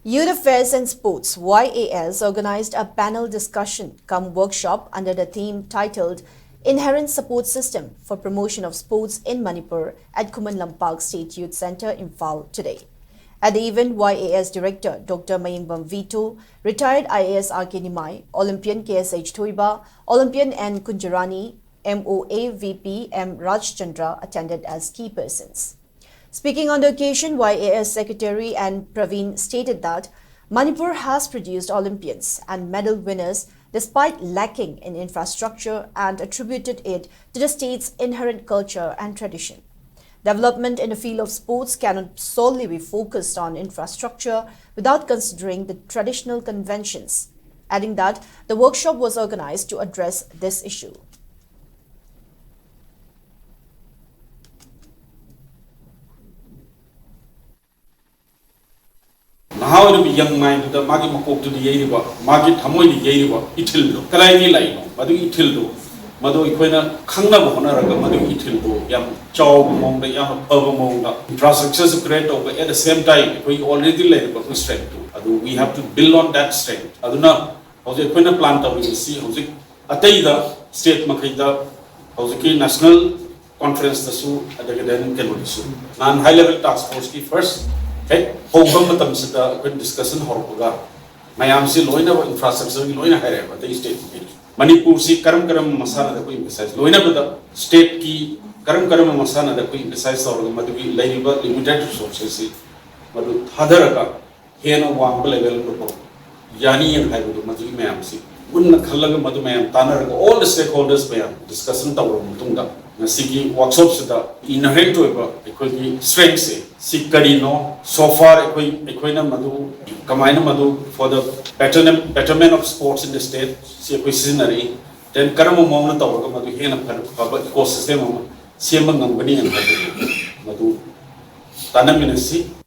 Youth Affairs and Sports (YAS) organized a panel discussion cum workshop under the theme titled Inherent Support System for Promotion of Sports in Manipur at Kuman Lampak State Youth Centre, Imphal today. At the event, YAS Director Dr. Mayingbam Vito, retired IAS RK Nimai, Olympian KSH Thoiba, Olympian N. Kunjarani, MOA VP M. Rajchandra attended as key persons. Speaking on the occasion, YAS Secretary and Praveen stated that Manipur has produced Olympians and medal winners despite lacking in infrastructure and attributed it to the state's inherent culture and tradition. Development in the field of sports cannot solely be focused on infrastructure without considering the traditional conventions, adding that the workshop was organized to address this issue. How do young mind to the Magi Makok to the Yeriba, Margit Hamoy Yeriba, Itildo, Kalai Lino, Madu Itildo, Madu Equina, Kanga Honaraga, Madu Itildo, Yam Chow among the Yam Purgamong, infrastructures of great over at the same time, we already laid about strength. We have to build on that strength. Aduna, how the Equina plant we will see how the Ataida, State Makida, how the National Conference the Su at the Gadan Kenodisu. Non high level task force first. Home when discussion Horpoga. Mayamsi Loina infrastructure, Loina Hareva, the state. Manipur see Karam Masana the Queen besides Loina with the state key, Karam Masana the Queen besides or Madu Laiba limited resources. Madu Hadaraga, Hena Wamble level Yani and Haibu Madu Mayamsi. Wouldn't Kalaga Madu Mayam, Tanner, all the stakeholders may discussing Tower Mutunga. Siki workshops the inherent to equally strengths. Sikadino, so far Equina Madu, Kamina Madu for the betterment of sports in the state, Sequisonary, then Karamu Mona Tower Madu Hena ecosystem, Siemang and Madu Tanaminasi.